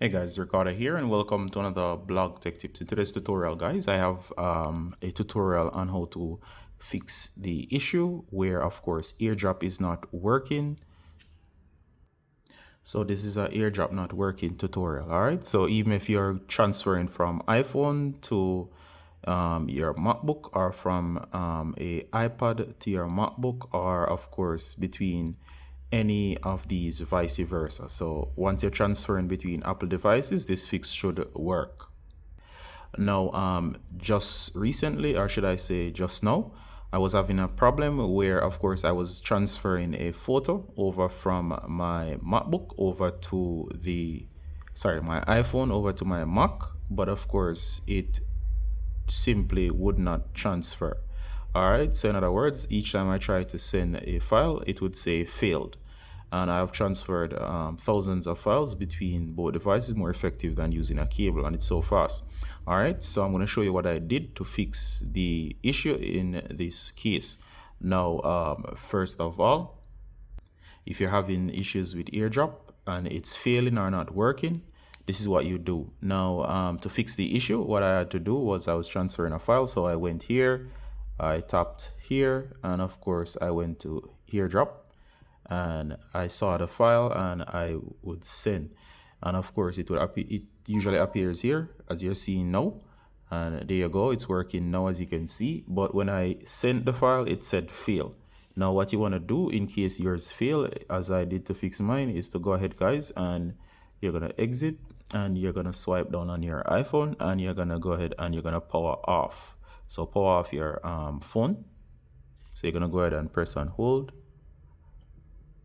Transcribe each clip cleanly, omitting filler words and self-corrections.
Hey guys, Ricardo here and welcome to another blog tech tips. In today's tutorial, guys, I have a tutorial on how to fix the issue where, of course, Airdrop is not working. So this is a Airdrop not working tutorial, all right? So even if you're transferring from iPhone to your MacBook or from a iPad to your MacBook, or of course between any of these vice versa. So once you're transferring between Apple devices, this fix should work. Now, just recently, or should I say just now, I was having a problem where, of course, I was transferring a photo over from my MacBook over to my iPhone over to my Mac, but of course, it simply would not transfer. All right, so in other words, each time I try to send a file, it would say failed. And I have transferred thousands of files between both devices, more effective than using a cable, and it's so fast. All right, so I'm going to show you what I did to fix the issue in this case. Now, first of all, if you're having issues with Airdrop and it's failing or not working, this is what you do. Now, to fix the issue, what I had to do was I was transferring a file. So I went here, I tapped here, and of course I went to Airdrop and I saw the file and I would send. And of course it usually appears here as you're seeing now. And there you go, it's working now as you can see. But when I sent the file, it said fail. Now what you want to do in case yours fail, as I did to fix mine, is to go ahead guys and you're going to exit and you're going to swipe down on your iPhone and you're going to go ahead and you're going to power off. So power off your phone. So you're going to go ahead and press on hold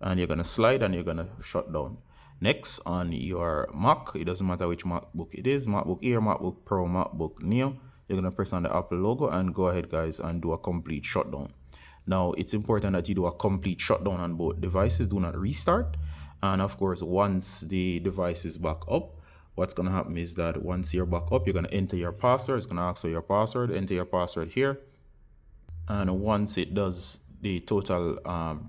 and you're going to slide and you're going to shut down. Next, on your Mac, it doesn't matter which MacBook it is, MacBook Air, MacBook Pro, MacBook Neo, you're going to press on the Apple logo and go ahead guys and do a complete shutdown. Now, it's important that you do a complete shutdown on both devices. Do not restart. And of course, once the device is back up, what's going to happen is that once you're back up, you're going to enter your password. It's going to ask for your password. Enter your password here. And once it does the total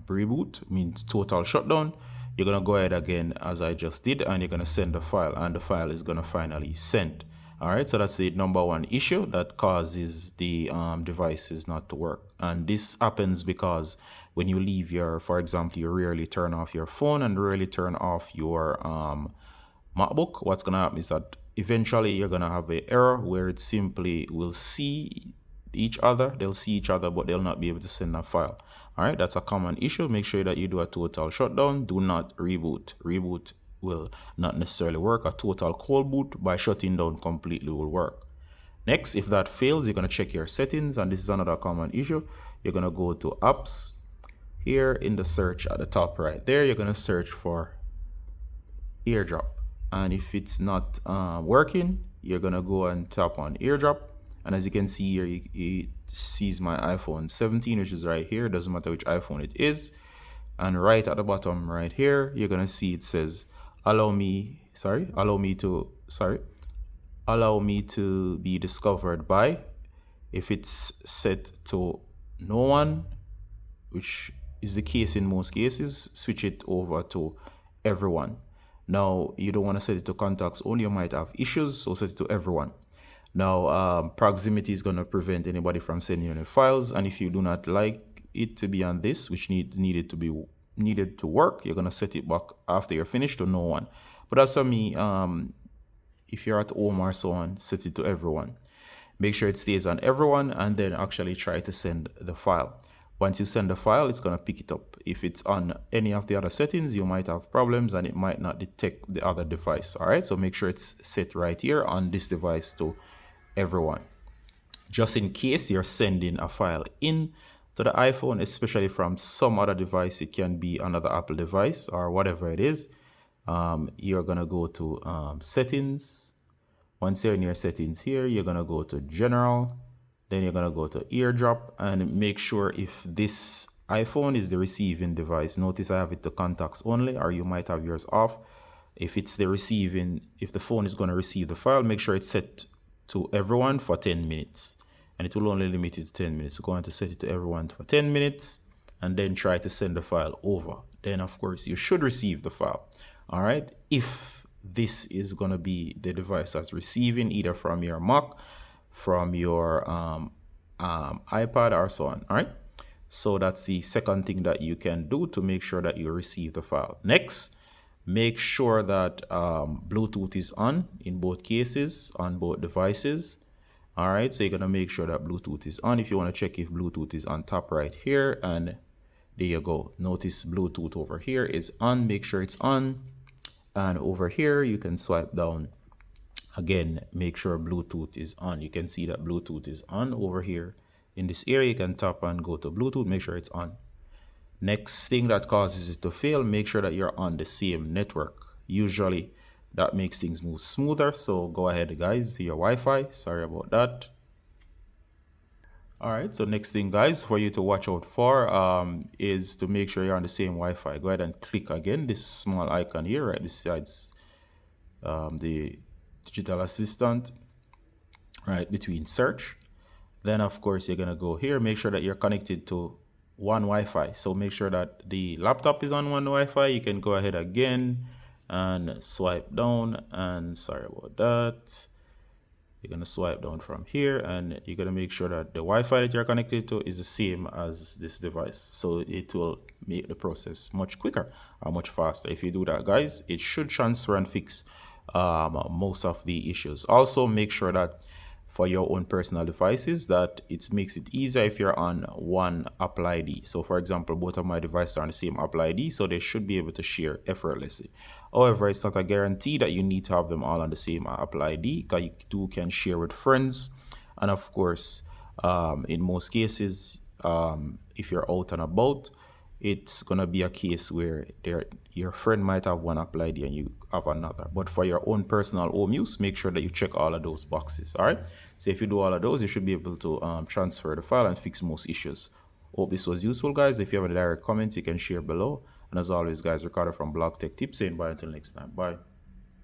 reboot, means total shutdown, you're going to go ahead again as I just did, and you're going to send the file, and the file is going to finally send. All right, so that's the number one issue that causes the devices not to work. And this happens because when you leave for example, you rarely turn off your phone and rarely turn off your MacBook, what's going to happen is that eventually you're going to have an error where it simply will see each other. They'll see each other, but they'll not be able to send a file. All right, that's a common issue. Make sure that you do a total shutdown. Do not reboot. Reboot will not necessarily work. A total cold boot by shutting down completely will work. Next, if that fails, you're going to check your settings, and this is another common issue. You're going to go to apps. Here in the search at the top right there, you're going to search for Airdrop, and if it's not working, you're going to go and tap on Airdrop. And as you can see here, it sees my iPhone 17, which is right here. Doesn't matter which iPhone it is. And right at the bottom right here, you're going to see it says, allow me to be discovered by. If it's set to no one, which is the case in most cases, switch it over to everyone. Now, you don't want to set it to contacts only. You might have issues, so set it to everyone. Now, proximity is going to prevent anybody from sending any files, and if you do not like it to be on this, which needed to work, you're going to set it back after you're finished to no one. But as for me, if you're at home or so on, set it to everyone. Make sure it stays on everyone, and then actually try to send the file. Once you send the file, it's going to pick it up. If it's on any of the other settings, you might have problems and it might not detect the other device. All right, so make sure it's set right here on this device to everyone. Just in case you're sending a file in to the iPhone, especially from some other device, it can be another Apple device or whatever it is, you're going to go to settings. Once you're in your settings here, you're going to go to general. Then you're going to go to Airdrop and make sure if this iPhone is the receiving device. Notice I have it to contacts only, or you might have yours off. If it's the receiving, if the phone is going to receive the file, make sure it's set to everyone for 10 minutes. And it will only limit it to 10 minutes. So go on to set it to everyone for 10 minutes and then try to send the file over. Then, of course, you should receive the file. All right. If this is going to be the device that's receiving either from your Mac, from your iPad, or so on. All right. So that's the second thing that you can do to make sure that you receive the file. Next, make sure that Bluetooth is on in both cases, on both devices. All right, so you're gonna make sure that Bluetooth is on. If you want to check if Bluetooth is on top right here, and there you go. Notice Bluetooth over here is on. Make sure it's on. And over here, you can swipe down. Again, make sure Bluetooth is on. You can see that Bluetooth is on over here. In this area, you can tap and go to Bluetooth, make sure it's on. Next thing that causes it to fail, make sure that you're on the same network. Usually that makes things move smoother. So go ahead, guys, your Wi-Fi. Sorry about that. All right, so next thing, guys, for you to watch out for is to make sure you're on the same Wi-Fi. Go ahead and click again this small icon here, right besides the digital assistant, right between search. Then, of course, you're going to go here. Make sure that you're connected to one Wi-Fi. So make sure that the laptop is on one Wi-Fi. You can go ahead again and swipe down. And sorry about that. You're going to swipe down from here, and you're going to make sure that the Wi-Fi that you're connected to is the same as this device. So it will make the process much quicker or much faster. If you do that, guys, it should transfer and fix most of the issues. Also, make sure that for your own personal devices that it makes it easier if you're on one Apple ID. So for example, both of my devices are on the same Apple ID, so they should be able to share effortlessly. However, it's not a guarantee that you need to have them all on the same Apple ID, because you too can share with friends. And of course, in most cases, if you're out and about, it's gonna be a case where your friend might have one Apple ID and you have another. But for your own personal home use, make sure that you check all of those boxes. All right. So if you do all of those, you should be able to transfer the file and fix most issues. Hope this was useful, guys. If you have any direct comments, you can share below. And as always, guys, Ricardo from Blog Tech Tips saying bye until next time. Bye.